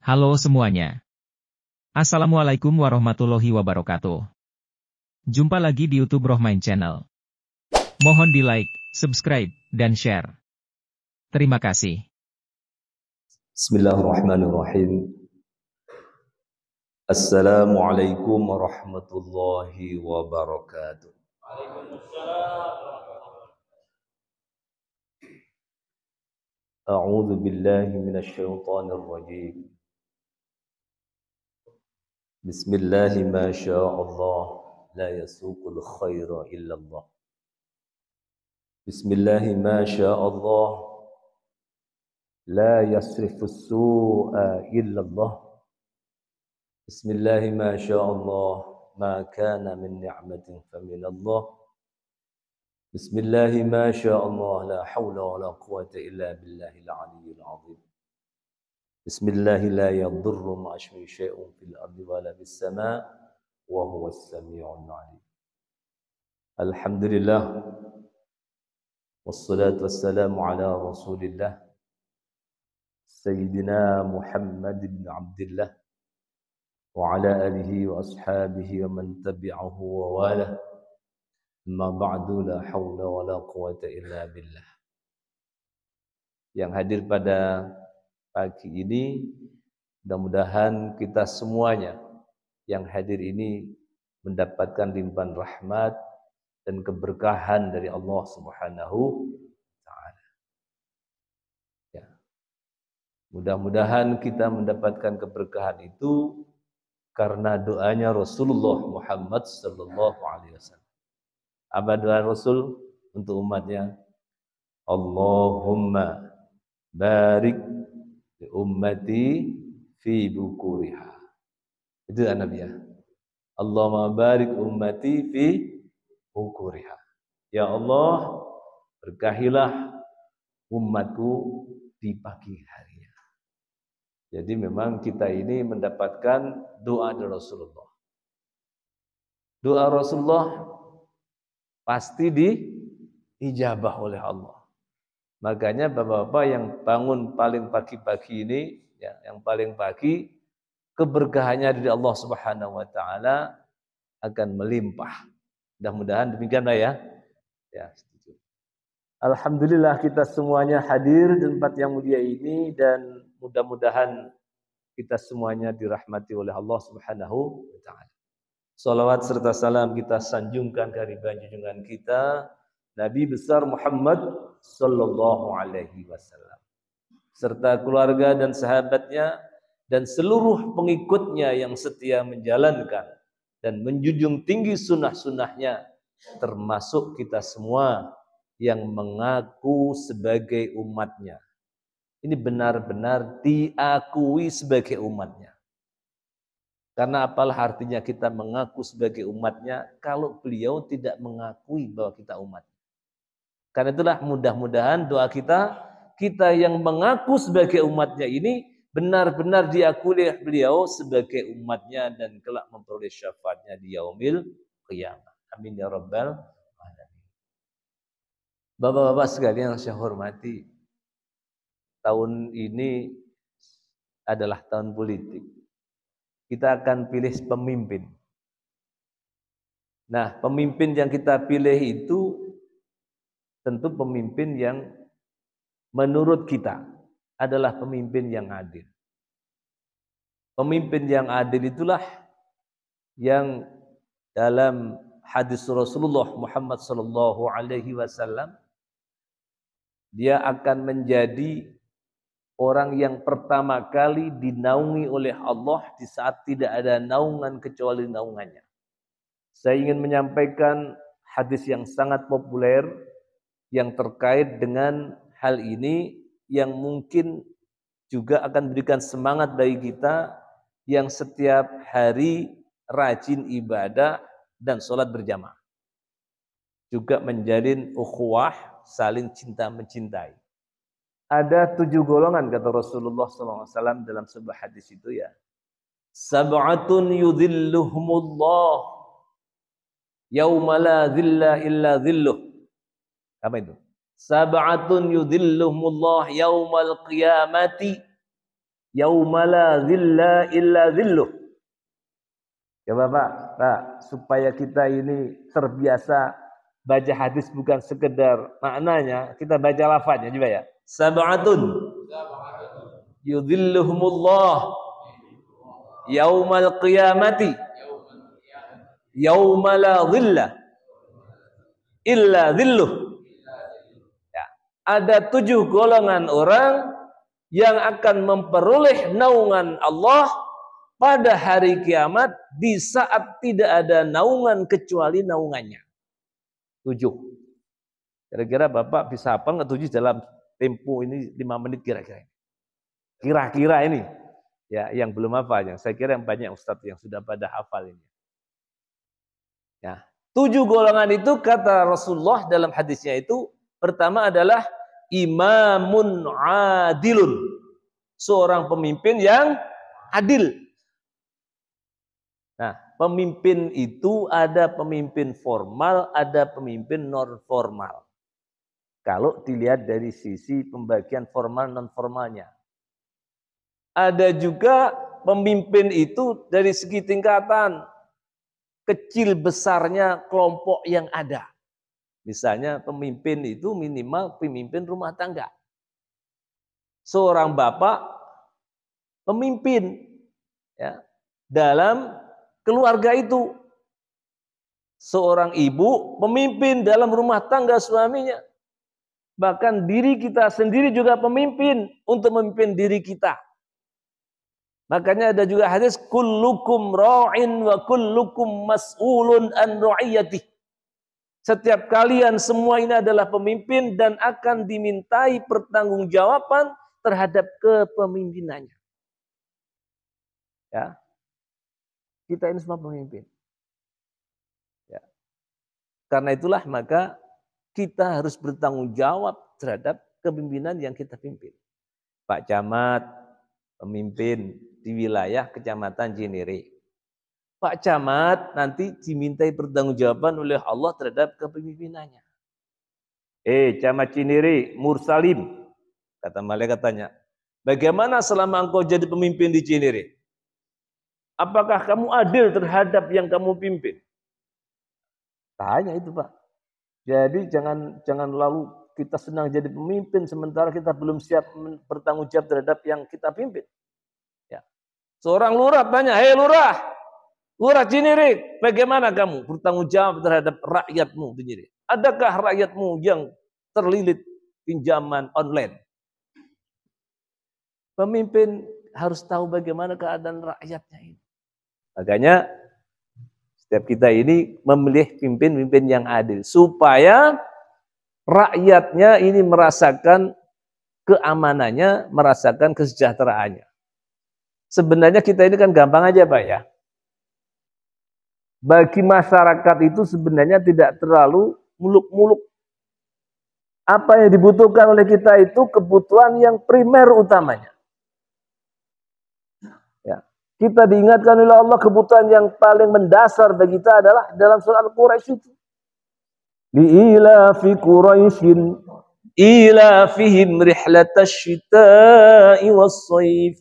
Halo semuanya. Assalamualaikum warahmatullahi wabarakatuh. Jumpa lagi di YouTube Rohmain Channel. Mohon di like, subscribe, dan share. Terima kasih. Bismillahirrahmanirrahim. Assalamualaikum warahmatullahi wabarakatuh. A'udzu billahi minasy syaithanir rajim. Bismillahi ma sya'allah la yasuqul khaira illallah. Bismillahi ma sya'allah la yasrifus su'a illallah. Bismillahi ma sya'allah ma kana min ni'matin faminallah. Bismillahi ma sya'allah la hawla wa la quwata illa billahil aliyyil azim. Bismillahi la yadurru ma'asmi syai'un fil ardi wa la bis sama' wa huwas sami'un 'alim. Alhamdulillah wassalatu wassalamu ala Rasulillah Sayyidina Muhammad ibn Abdullah wa ala alihi wa ashabihi wa man tabi'ahu wa walah. Amma ba'du, la haula wa la quwata illa billah. Yang hadir pada pagi ini, mudah-mudahan kita semuanya yang hadir ini mendapatkan limpahan rahmat dan keberkahan dari Allah Subhanahu wa taala. Ya. Mudah-mudahan kita mendapatkan keberkahan itu karena doanya Rasulullah Muhammad sallallahu alaihi wasallam. Apa doa Rasul untuk umatnya? Allahumma barik li ummati fi bukuriha. Itu Nabi ya. Allahumma barik ummati fi bukuriha. Ya Allah, berkahilah umatku di pagi harinya. Jadi memang kita ini mendapatkan doa dari Rasulullah. Doa Rasulullah pasti diijabah oleh Allah. Makanya bapak-bapak yang bangun paling pagi-pagi ini, ya, yang paling pagi, keberkahannya dari Allah Subhanahu wa taala akan melimpah. Mudah-mudahan demikianlah ya. Ya, setuju. Alhamdulillah kita semuanya hadir di tempat yang mulia ini dan mudah-mudahan kita semuanya dirahmati oleh Allah Subhanahu wa taala. Salawat serta salam kita sanjungkan ke junjungan kita Nabi besar Muhammad sallallahu alaihi wasallam serta keluarga dan sahabatnya dan seluruh pengikutnya yang setia menjalankan dan menjunjung tinggi sunnah-sunnahnya, termasuk kita semua yang mengaku sebagai umatnya. Ini benar-benar diakui sebagai umatnya. Karena apalah artinya kita mengaku sebagai umatnya kalau beliau tidak mengakui bahwa kita umat. Karena itulah mudah-mudahan doa kita yang mengaku sebagai umatnya ini benar-benar diakui oleh beliau sebagai umatnya dan kelak memperoleh syafaatnya di yaumil qiyamah. Amin ya rabbal alamin. Bapak-bapak sekalian yang saya hormati, tahun ini adalah tahun politik. Kita akan pilih pemimpin. Nah, pemimpin yang kita pilih itu tentu pemimpin yang menurut kita adalah pemimpin yang adil. Pemimpin yang adil itulah yang dalam hadis Rasulullah Muhammad sallallahu alaihi wasallam dia akan menjadi orang yang pertama kali dinaungi oleh Allah di saat tidak ada naungan kecuali naungannya. Saya ingin menyampaikan hadis yang sangat populer yang terkait dengan hal ini yang mungkin juga akan memberikan semangat bagi kita yang setiap hari rajin ibadah dan sholat berjamaah. Juga menjalin ukhuwah, saling cinta mencintai. Ada 7 golongan kata Rasulullah SAW dalam sebuah hadis itu ya. Sab'atun yudhilluhumullah yauma la dhilla illa dhilluh. Apa itu? Sab'atun yudhilluhumullah yaumal qiyamati Yauma la dhilla illa dhilluh. Ya Pak, supaya kita ini terbiasa baca hadis bukan sekedar maknanya, kita baca lafaznya juga ya. Sab'atun yudhilluhumullah yaumal qiyamati yauma la dhilla illa dhilluh. Ya. Ada 7 golongan orang yang akan memperoleh naungan Allah pada hari kiamat di saat tidak ada naungan kecuali naungannya. 7. Kira-kira Bapak bisa apa nggak 7 dalam tempo ini 5 menit kira-kira? Kira-kira ini ya yang belum hafal, yang saya kira yang banyak ustadz yang sudah pada hafal ini. Ya, 7 golongan itu kata Rasulullah dalam hadisnya itu, pertama adalah imamun adilun, seorang pemimpin yang adil. Nah, pemimpin itu ada pemimpin formal, ada pemimpin non formal. Kalau dilihat dari sisi pembagian formal non formalnya. Ada juga pemimpin itu dari segi tingkatan kecil besarnya kelompok yang ada. Misalnya pemimpin itu minimal pemimpin rumah tangga. Seorang bapak pemimpin ya, dalam keluarga itu. Seorang ibu pemimpin dalam rumah tangga suaminya. Bahkan diri kita sendiri juga pemimpin untuk memimpin diri kita. Makanya ada juga hadis kullukum ra'in wa kullukum mas'ulun an ra'iyatih. Setiap kalian semua ini adalah pemimpin dan akan dimintai pertanggungjawaban terhadap kepemimpinannya. Ya. Kita ini semua pemimpin. Ya. Karena itulah maka kita harus bertanggung jawab terhadap kepemimpinan yang kita pimpin. Pak Camat pemimpin di wilayah Kecamatan Cinere. Pak Camat nanti dimintai pertanggungjawaban oleh Allah terhadap kepemimpinannya. Camat Cinere, Mursalim, kata malaikat tanya, bagaimana selama engkau jadi pemimpin di Cinere? Apakah kamu adil terhadap yang kamu pimpin? Tanya itu Pak. Jadi jangan lalu kita senang jadi pemimpin sementara kita belum siap bertanggung jawab terhadap yang kita pimpin. Ya. Seorang lurah tanya, hei lurah Cinere, bagaimana kamu bertanggung jawab terhadap rakyatmu di Cinere? Adakah rakyatmu yang terlilit pinjaman online? Pemimpin harus tahu bagaimana keadaan rakyatnya ini. Makanya setiap kita ini memilih pimpin-pimpin yang adil supaya rakyatnya ini merasakan keamanannya, merasakan kesejahteraannya. Sebenarnya kita ini kan gampang aja Pak ya. Bagi masyarakat itu sebenarnya tidak terlalu muluk-muluk. Apa yang dibutuhkan oleh kita itu kebutuhan yang primer utamanya. Ya. Kita diingatkan oleh Allah kebutuhan yang paling mendasar bagi kita adalah dalam surah Al-Quraisy itu. Li'ilafi Quraisyin ilafihim rihlatash shita'i was-shayf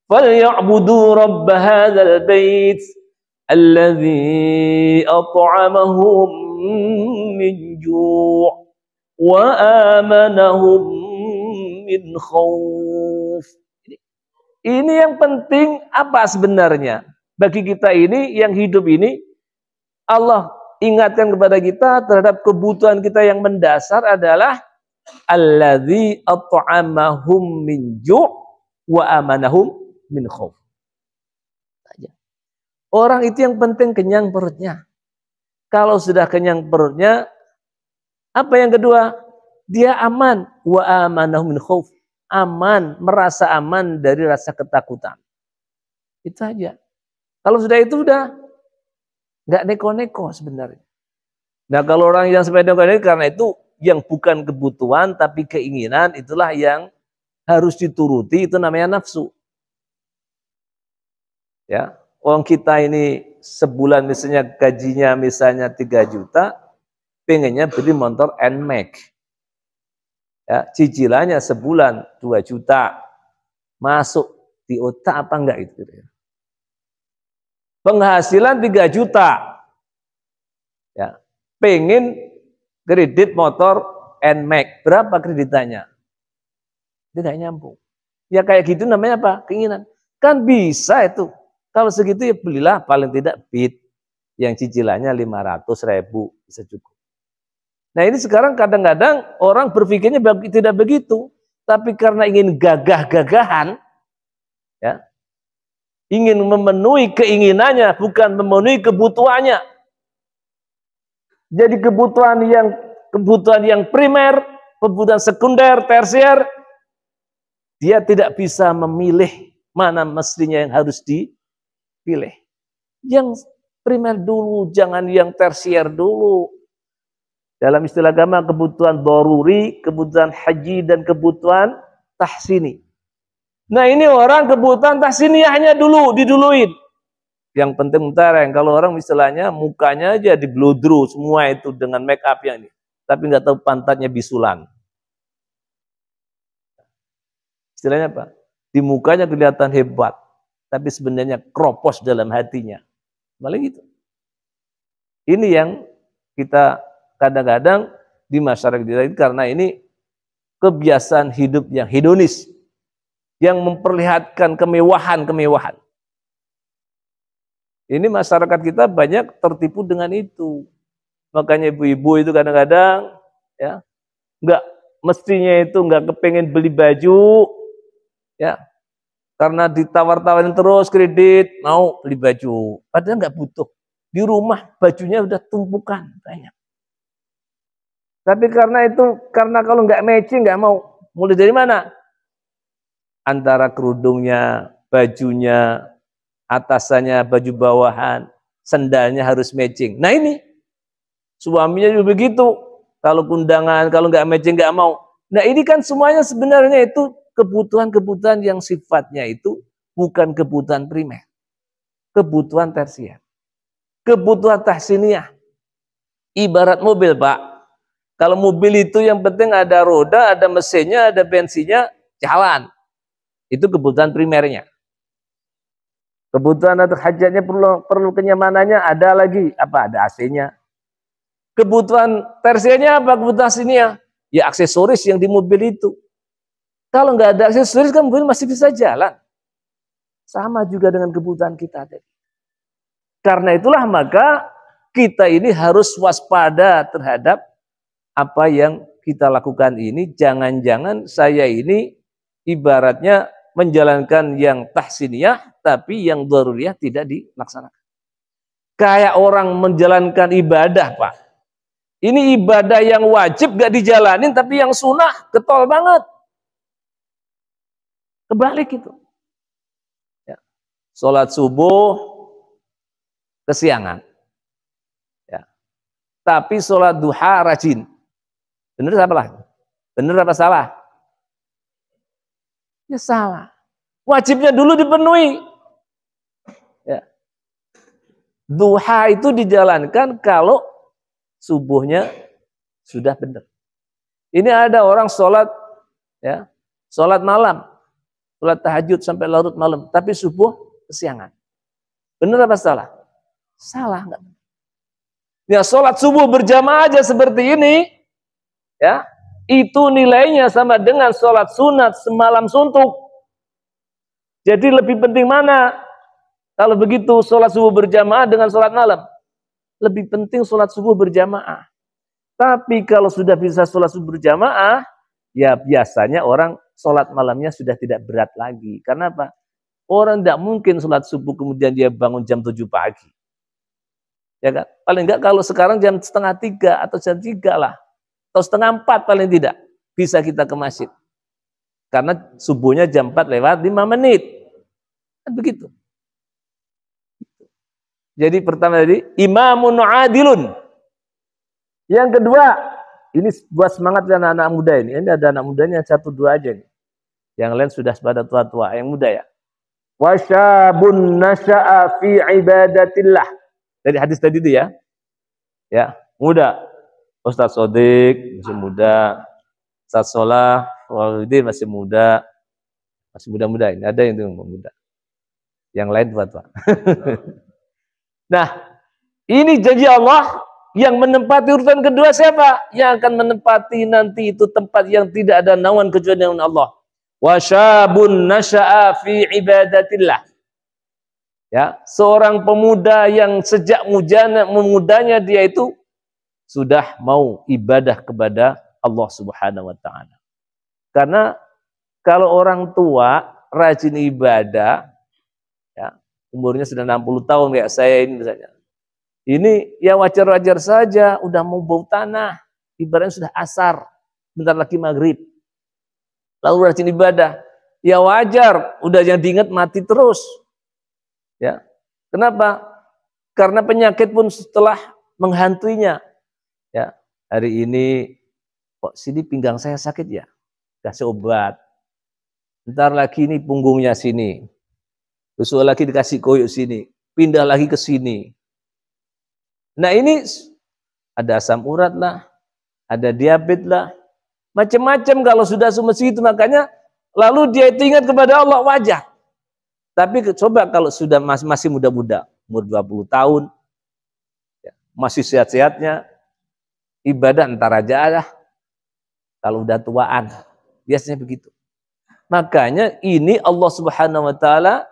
falya'budu rabb hadzal bait alladzi at'amahum min ju' wa amanahum min khauf. Ini yang penting apa sebenarnya? Bagi kita ini yang hidup ini Allah ingatkan kepada kita terhadap kebutuhan kita yang mendasar adalah alladzi at'amahum min ju' wa amanahum min khauf. Orang itu yang penting kenyang perutnya. Kalau sudah kenyang perutnya, apa yang kedua? Dia aman. Wa amanahum min khauf. Aman, merasa aman dari rasa ketakutan. Itu saja. Kalau sudah itu udah nggak neko-neko sebenarnya. Nah kalau orang yang seperti neko-neko karena itu yang bukan kebutuhan tapi keinginan itulah yang harus dituruti, itu namanya nafsu. Ya, orang kita ini sebulan misalnya gajinya misalnya 3 juta, pengennya beli motor NMAX. Ya, cicilannya sebulan 2 juta. Masuk di otak apa enggak itu. Penghasilan 3 juta. Ya. Pengen kredit motor NMAX. Berapa kreditannya? Dia nggak nyambung. Ya kayak gitu namanya apa? Keinginan. Kan bisa itu. Kalau segitu ya belilah paling tidak Beat yang cicilannya 500.000 bisa cukup. Nah ini sekarang kadang-kadang orang berpikirnya tidak begitu. Tapi karena ingin gagah-gagahan, ya, ingin memenuhi keinginannya, bukan memenuhi kebutuhannya. Jadi kebutuhan yang primer, kebutuhan sekunder, tersier, dia tidak bisa memilih mana mestinya yang harus dipilih. Yang primer dulu, jangan yang tersier dulu. Dalam istilah agama, kebutuhan doruri, kebutuhan haji, dan kebutuhan tahsini. Nah ini orang kebutuhan tahsiniyahnya dulu, diduluin. Yang penting yang kalau orang istilahnya mukanya aja dibludru semua itu dengan make up yang ini. Tapi nggak tahu pantatnya bisulan. Istilahnya apa? Di mukanya kelihatan hebat. Tapi sebenarnya kropos dalam hatinya. Malah gitu. Ini yang kita kadang-kadang di masyarakat kita ini karena ini kebiasaan hidup yang hedonis, yang memperlihatkan kemewahan-kemewahan. Ini masyarakat kita banyak tertipu dengan itu. Makanya ibu-ibu itu kadang-kadang ya nggak mestinya itu nggak kepengen beli baju, ya karena ditawar-tawarin terus kredit mau beli baju, padahal nggak butuh. Di rumah bajunya udah tumpukan banyak. Tapi karena kalau nggak matching nggak mau. Mulai dari mana? Antara kerudungnya, bajunya, atasannya, baju bawahan, sendalnya harus matching. Nah ini suaminya juga begitu. Kalau undangan, kalau nggak matching nggak mau. Nah ini kan semuanya sebenarnya itu kebutuhan-kebutuhan yang sifatnya itu bukan kebutuhan primer, kebutuhan tersier, kebutuhan tahsiniyah. Ibarat mobil, Pak. Kalau mobil itu yang penting ada roda, ada mesinnya, ada bensinnya, jalan. Itu kebutuhan primernya. Kebutuhan atau hajatnya perlu kenyamanannya, ada lagi apa? Ada AC-nya. Kebutuhan tersiernya apa? Kebutuhan sininya, ya aksesoris yang di mobil itu. Kalau nggak ada aksesoris kan mobil masih bisa jalan. Sama juga dengan kebutuhan kita tadi. Karena itulah maka kita ini harus waspada terhadap apa yang kita lakukan ini. Jangan-jangan saya ini ibaratnya menjalankan yang tahsiniyah, tapi yang daruriyah tidak dilaksanakan. Kayak orang menjalankan ibadah, Pak. Ini ibadah yang wajib gak dijalanin, tapi yang sunnah getol banget. Kebalik itu. Ya. Sholat subuh kesiangan. Ya. Tapi sholat duha rajin. Benar apa lah? Benar apa salah? Ya salah. Wajibnya dulu dipenuhi. Ya. Duha itu dijalankan kalau subuhnya sudah benar. Ini ada orang sholat, ya, sholat malam, sholat tahajud sampai larut malam, tapi subuh kesiangan. Benar apa salah? Salah enggak? Ya sholat subuh berjamaah aja seperti ini, ya, itu nilainya sama dengan sholat sunat semalam suntuk. Jadi lebih penting mana? Kalau begitu sholat subuh berjamaah dengan sholat malam. Lebih penting sholat subuh berjamaah. Tapi kalau sudah bisa sholat subuh berjamaah, ya biasanya orang sholat malamnya sudah tidak berat lagi. Karena apa? Orang tidak mungkin sholat subuh kemudian dia bangun jam 7 pagi. Ya kan? Paling enggak kalau sekarang jam setengah 3 atau jam 3 lah. Atau setengah 4 paling tidak. Bisa kita ke masjid. Karena subuhnya jam 4 lewat 5 menit. Kan begitu. Jadi pertama tadi, imamun adilun. Yang kedua, ini buat semangat anak-anak muda ini. Ini ada anak mudanya 1-2 aja nih. Yang lain sudah pada tua-tua. Yang muda ya. Wasyabun nasya'a fi ibadatillah. Dari hadis tadi itu ya. Ya, muda. Ustaz Sodik masih muda. Ustaz Solah Walidin masih muda. Masih muda-muda ini, ada yang muda. Yang lain tua-tua. Nah, ini janji Allah yang menempati urutan kedua siapa? Yang akan menempati nanti itu tempat yang tidak ada naungan kecuali dengan Allah. Wa syabun nasha'a fi ibadatillah. Ya, seorang pemuda yang sejak mudanya dia itu sudah mau ibadah kepada Allah Subhanahu wa taala. Karena kalau orang tua rajin ibadah, ya, umurnya sudah 60 tahun kayak saya ini misalnya. Ini ya wajar-wajar saja, udah mau bau tanah, ibaratnya sudah asar, bentar lagi maghrib. Lalu rajin ibadah, ya wajar, udah yang diingat mati terus. Ya, kenapa? Karena penyakit pun setelah menghantuinya. Ya, hari ini kok sini pinggang saya sakit ya, kasih obat. Bentar lagi ini punggungnya sini, besok lagi dikasih koyok sini, pindah lagi ke sini. Nah ini ada asam urat lah, ada diabetes lah, macam-macam kalau sudah semesti itu. Makanya lalu dia ingat kepada Allah, wajar. Tapi coba kalau sudah masih muda-muda, umur 20 tahun, ya, masih sehat-sehatnya, ibadah entar aja lah. Kalau udah tuaan, biasanya begitu. Makanya ini Allah Subhanahu wa taala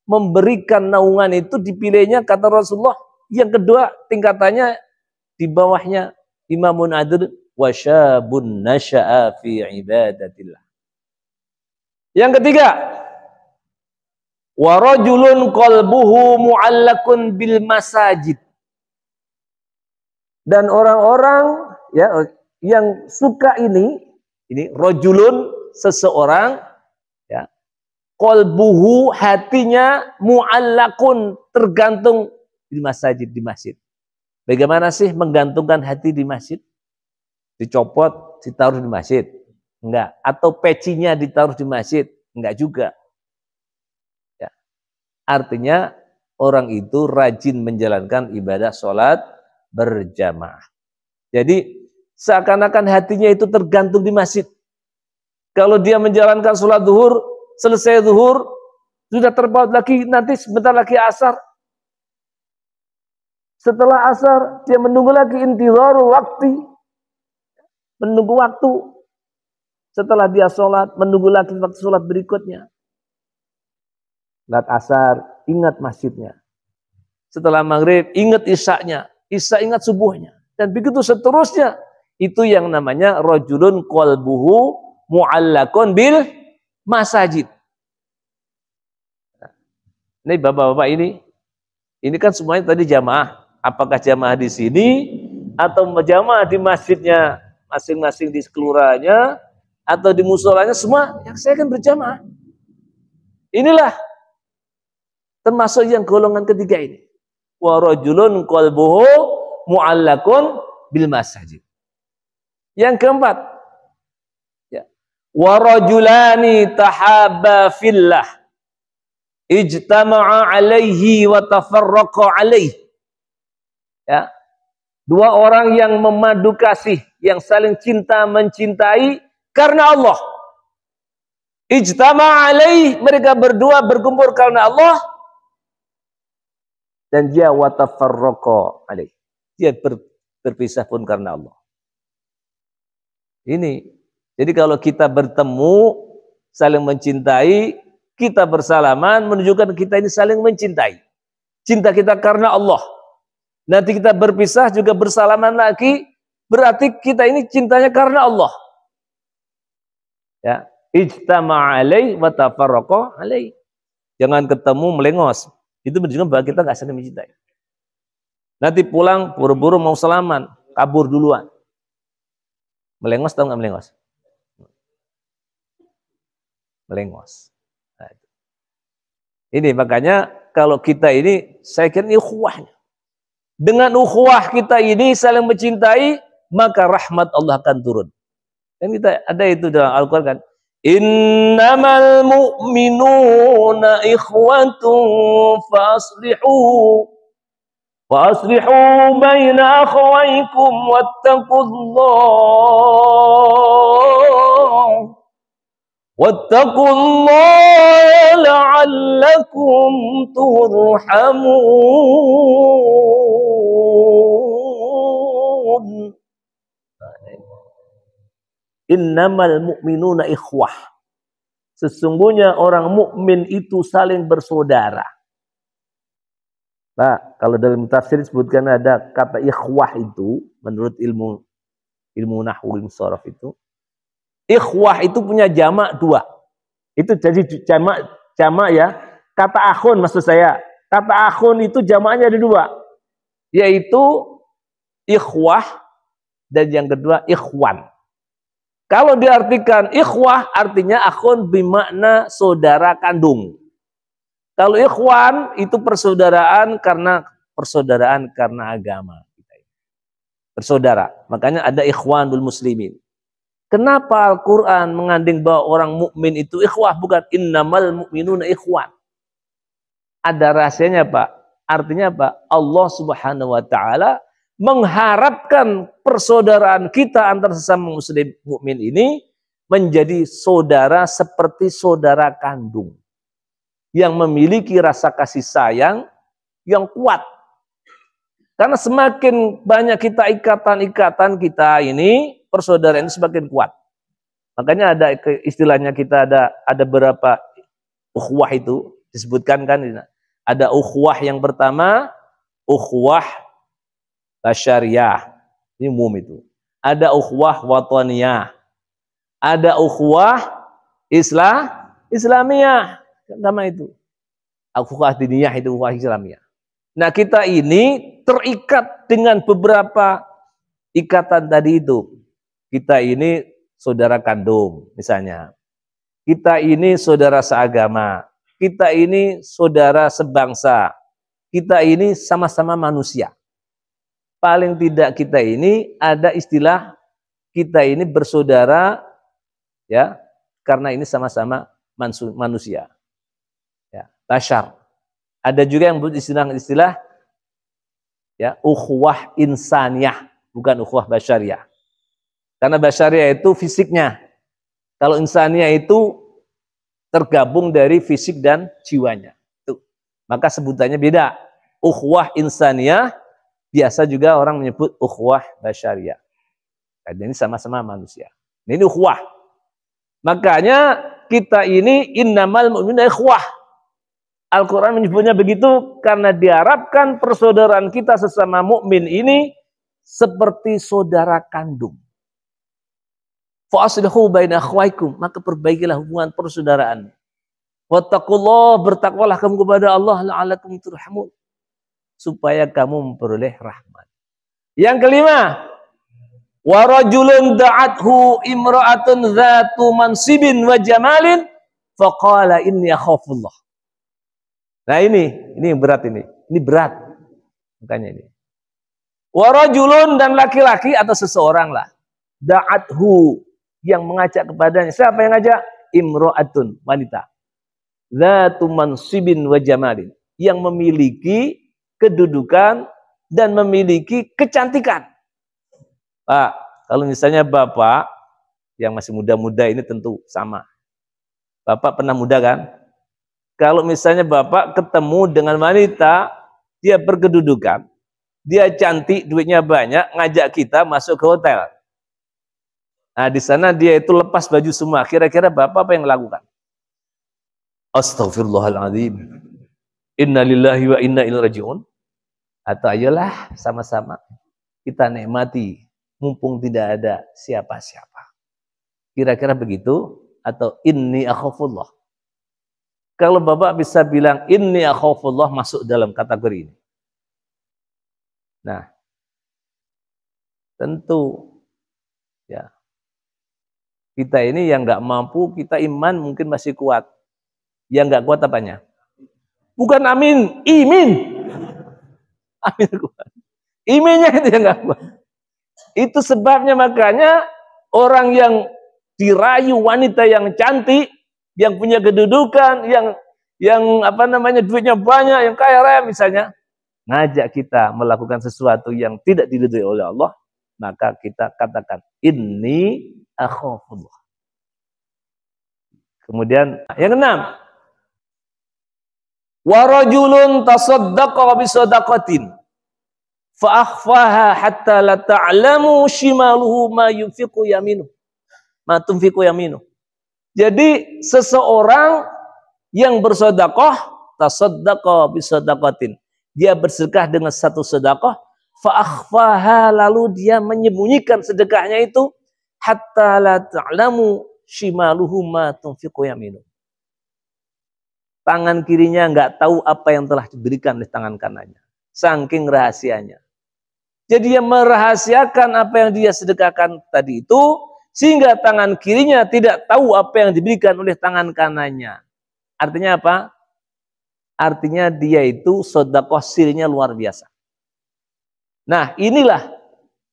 memberikan naungan itu, dipilihnya kata Rasulullah. Yang kedua tingkatannya di bawahnya imamun adil wa syabun nasha'a fi ibadatillah. Yang ketiga, wa rajulun qalbuhu mu'allakun bil masajid. Dan orang-orang ya yang suka ini rajulun, seseorang ya, qalbuhu, hatinya, mu'allakun, tergantung di masjid, di masjid. Bagaimana sih menggantungkan hati di masjid? Dicopot, ditaruh di masjid? Enggak. Atau pecinya ditaruh di masjid? Enggak juga. Ya. Artinya orang itu rajin menjalankan ibadah sholat berjamaah. Jadi seakan-akan hatinya itu tergantung di masjid. Kalau dia menjalankan sholat zuhur, selesai zuhur, sudah terpaut lagi, nanti sebentar lagi asar. Setelah asar, dia menunggu lagi intizarul waktu. Menunggu waktu. Setelah dia sholat, menunggu lagi waktu sholat berikutnya. Salat asar, ingat masjidnya. Setelah maghrib, ingat isya-nya. Isya ingat subuhnya. Dan begitu seterusnya. Itu yang namanya rajulun qalbuhu mu'allakun bil masajid. Ini bapak-bapak ini kan semuanya tadi jamaah. Apakah jamaah di sini atau jamaah di masjidnya masing-masing di kelurahannya atau di musolanya, semua yang saya kan berjamaah. Inilah termasuk yang golongan ketiga ini. Wa rajulun qalbuhu mu'allakun bil masajid. Yang keempat, ya, wa rajulani tahabba fillah ijtama'a alaihi wa tafarraqa alaihi. Ya. Dua orang yang memadu kasih, yang saling cinta mencintai karena Allah. Ijtama'a alaihi, mereka berdua berkumpul karena Allah. Dan dia wa tafarraqa alaihi. Dia berpisah pun karena Allah. Ini. Jadi kalau kita bertemu, saling mencintai, kita bersalaman, menunjukkan kita ini saling mencintai. Cinta kita karena Allah. Nanti kita berpisah juga bersalaman lagi, berarti kita ini cintanya karena Allah. Ya, ijtama'a alaihi wa tafarraqa alaihi. Jangan ketemu melengos. Itu menunjukkan bahwa kita nggak saling mencintai. Nanti pulang buru-buru mau salaman, kabur duluan. Melengos tahu nggak melengos? Melengos. Nah, ini makanya kalau kita ini, saya kira ini ukhuwahnya. Dengan ukhuwah kita ini saling mencintai, maka rahmat Allah akan turun. Dan kita ada itu dalam Al-Quran kan. Innamal mu'minuna ikhwatun fa'aslihu baina akhawaikum wattaqullah Wattaqullaha la'allakum turhamun. Innamal mu'minuna ikhwah. Sesungguhnya orang mukmin itu saling bersaudara. Nah, kalau dalam tafsir disebutkan ada kata ikhwah itu menurut ilmu nahwu, ilmu sharaf itu. Ikhwah itu punya jamak 2. Itu jadi jamak ya. Kata akhun maksud saya. Kata akhun itu jamaknya ada 2. Yaitu ikhwah dan yang kedua ikhwan. Kalau diartikan ikhwah artinya akhun bermakna saudara kandung. Kalau ikhwan itu persaudaraan karena agama. Bersaudara. Makanya ada ikhwanul muslimin. Kenapa Al-Quran mengandung bahwa orang mukmin itu ikhwah, bukan innamal mu'minuna ikhwan? Ada rahasianya, Pak. Artinya apa? Allah Subhanahu wa taala mengharapkan persaudaraan kita antar sesama muslim mukmin ini menjadi saudara seperti saudara kandung yang memiliki rasa kasih sayang yang kuat. Karena semakin banyak kita ikatan kita ini, persaudaraan ini semakin kuat. Makanya ada istilahnya kita ada berapa ukhuwah itu disebutkan kan. Ada ukhuwah yang pertama, ukhuwah basyariyah. Ini umum itu. Ada ukhuwah wataniyah. Ada ukhuwah Islamiyah. Sama itu. Ukhuwah diniyah itu ukhuwah Islamiyah. Nah, kita ini terikat dengan beberapa ikatan tadi itu. Kita ini saudara kandung, misalnya. Kita ini saudara seagama. Kita ini saudara sebangsa. Kita ini sama-sama manusia. Paling tidak kita ini ada istilah kita ini bersaudara ya, karena ini sama-sama manusia. Ya, bashar. Ada juga yang istilah ya, ukhuwah insaniyah, bukan ukhuwah basyariyah. Karena basyariyah itu fisiknya. Kalau insaniyah itu tergabung dari fisik dan jiwanya. Itu. Maka sebutannya beda. Ukhuwah insaniyah, biasa juga orang menyebut ukhuwah basyariyah. Karena ini sama-sama manusia. Ini ukhuwah. Makanya kita ini innamal mu'minuna ikhwah. Al-Quran menyebutnya begitu karena diharapkan persaudaraan kita sesama mukmin ini seperti saudara kandung. Fa'aslihu baina akhwaikum, maka perbaikilah hubungan persaudaraan. Wattaqullah, bertakwalah kamu kepada Allah la'allakum turhamun, supaya kamu memperoleh rahmat. Yang kelima, wa rajulun da'athu imra'atun dzatu mansibin wa jamalin faqala inni akhafullah. Nah, ini yang berat ini. Ini berat. Makanya ini. Warajulun, dan laki-laki atau seseorang lah. Da'athu, yang mengajak kepadanya. Siapa yang ngajak? Imro'atun, wanita. Dzatu mansibin wa jamalin. Yang memiliki kedudukan dan memiliki kecantikan. Pak, kalau misalnya Bapak yang masih muda-muda ini tentu sama. Bapak pernah muda kan? Kalau misalnya Bapak ketemu dengan wanita, dia berkedudukan, dia cantik, duitnya banyak, ngajak kita masuk ke hotel. Nah, di sana dia itu lepas baju semua. Kira-kira Bapak apa yang lakukan? Astaghfirullahaladzim. Inna lillahi wa inna ilaihi raji'un. Atau ayolah sama-sama kita nikmati, mumpung tidak ada siapa-siapa. Kira-kira begitu? Atau inni akhafullah. Kalau Bapak bisa bilang inni akhafullah, masuk dalam kategori ini. Nah, tentu ya, kita ini yang nggak mampu, kita iman mungkin masih kuat. Yang nggak kuat apanya? Bukan amin, imin. Amin kuat. Iminnya itu yang nggak kuat. Itu sebabnya makanya orang yang dirayu wanita yang cantik, yang punya kedudukan, yang apa namanya duitnya banyak, yang kaya raya misalnya, ngajak kita melakukan sesuatu yang tidak diridhoi oleh Allah, maka kita katakan inni akhafullah. Kemudian yang keenam, wa rajulun tasaddaqa bi shadaqatin fa akhfaha hatta la ta'lamu shimaluhu ma yunfiqu yaminuh. Ma tunfiqu yaminuh. Jadi seseorang yang bersedekah, tasaddaqa bi shadaqatin. Dia bersedekah dengan satu sedekah, fa akhfaha, lalu dia menyembunyikan sedekahnya itu hatta la ta'lamu shimaluhu ma tunfiqu yaminuh. Tangan kirinya nggak tahu apa yang telah diberikan oleh tangan kanannya. Saking rahasianya. Jadi dia merahasiakan apa yang dia sedekahkan tadi itu, sehingga tangan kirinya tidak tahu apa yang diberikan oleh tangan kanannya. Artinya apa? Artinya dia itu sedekah sirnya luar biasa. Nah inilah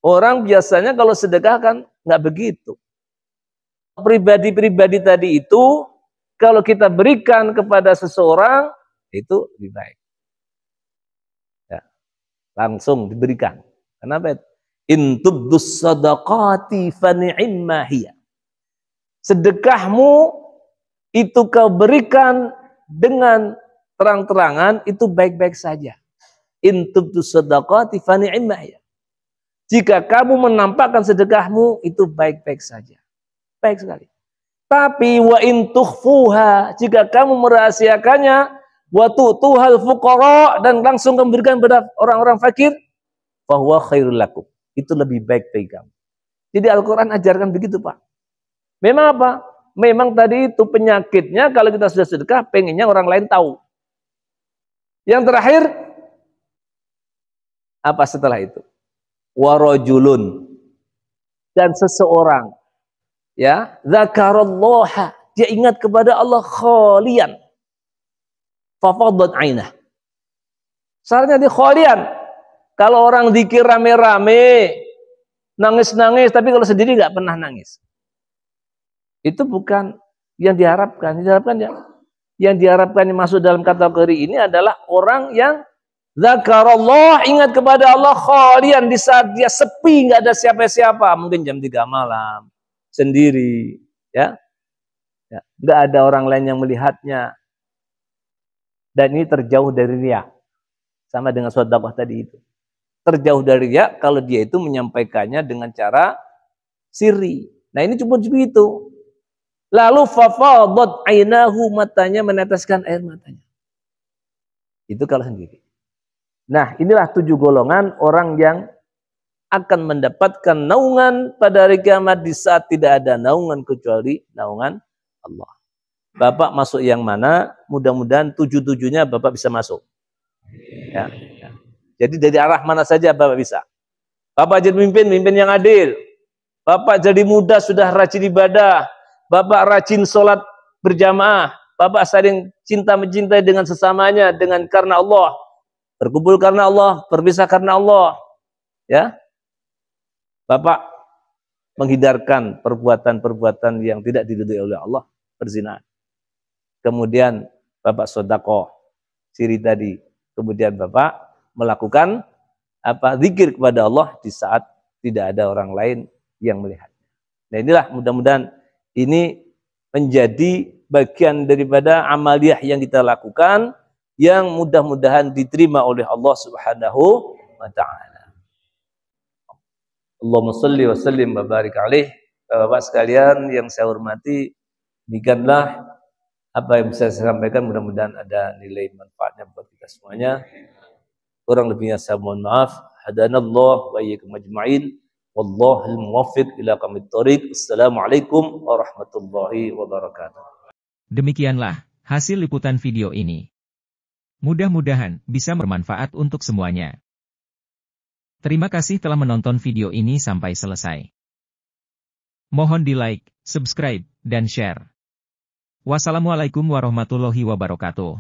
orang biasanya kalau sedekah kan nggak begitu. Pribadi-pribadi tadi itu kalau kita berikan kepada seseorang itu lebih baik. Ya, langsung diberikan. Kenapa? In tubdus sadaqati fa ni'imma hiya. Sedekahmu itu kau berikan dengan terang-terangan itu baik-baik saja. In tubdus sadaqati fa ni'imma hiya. Jika kamu menampakkan sedekahmu itu baik-baik saja. Baik sekali. Tapi wa in tukhfuha, jika kamu merahasiakannya, wa tu'tuhal fuqara, dan langsung memberikan kepada orang-orang fakir, fa huwa khairul lakum. Itu lebih baik bagi kamu. Jadi Al-Qur'an ajarkan begitu, Pak. Memang apa? Memang tadi itu penyakitnya kalau kita sudah sedekah pengennya orang lain tahu. Yang terakhir apa setelah itu? Wa rajulun, dan seseorang ya, dzakarallaha, dia ingat kepada Allah khalian. Fafadat ainah. Syaratnya dia khalian. Kalau orang zikir rame-rame, nangis-nangis, tapi kalau sendiri nggak pernah nangis. Itu bukan yang diharapkan. Yang diharapkan yang masuk dalam kategori ini adalah orang yang dzakarallah, ingat kepada Allah khalian, di saat dia sepi, nggak ada siapa-siapa, mungkin jam 3 malam. Sendiri, ya, nggak ada orang lain yang melihatnya, dan ini terjauh dari riya, sama dengan sedekah tadi itu, terjauh dari riya kalau dia itu menyampaikannya dengan cara sirri. Nah ini cuma begitu. Lalu fafadat ainahu, matanya meneteskan air matanya. Itu kalau sendiri. Nah inilah 7 golongan orang yang akan mendapatkan naungan pada hari kiamat di saat tidak ada naungan kecuali naungan Allah. Bapak masuk yang mana? Mudah-mudahan 7-7-nya Bapak bisa masuk. Ya. Jadi dari arah mana saja Bapak bisa. Bapak jadi pemimpin yang adil. Bapak jadi muda sudah rajin ibadah. Bapak rajin sholat berjamaah. Bapak saling cinta mencintai dengan sesamanya dengan karena Allah. Berkumpul karena Allah, berpisah karena Allah. Ya. Bapak menghindarkan perbuatan-perbuatan yang tidak diridhoi oleh Allah, perzinahan. Kemudian Bapak sedekah siri tadi. Kemudian Bapak melakukan zikir kepada Allah di saat tidak ada orang lain yang melihat. Nah inilah mudah-mudahan ini menjadi bagian daripada amaliyah yang kita lakukan yang mudah-mudahan diterima oleh Allah Subhanahu wa taala. Allahumma shalli wa sallim wa barik alaih. Bapak sekalian yang saya hormati, demikianlah apa yang bisa saya sampaikan, mudah-mudahan ada nilai manfaatnya buat kita semuanya. Kurang lebihnya saya mohon maaf. Hadanallah wa iyyakum ajma'in. Wallahul muwaffiq ila aqwamit thoriq. Assalamualaikum warahmatullahi wabarakatuh. Demikianlah hasil liputan video ini. Mudah-mudahan bisa bermanfaat untuk semuanya. Terima kasih telah menonton video ini sampai selesai. Mohon di-like, subscribe, dan share. Wassalamualaikum warahmatullahi wabarakatuh.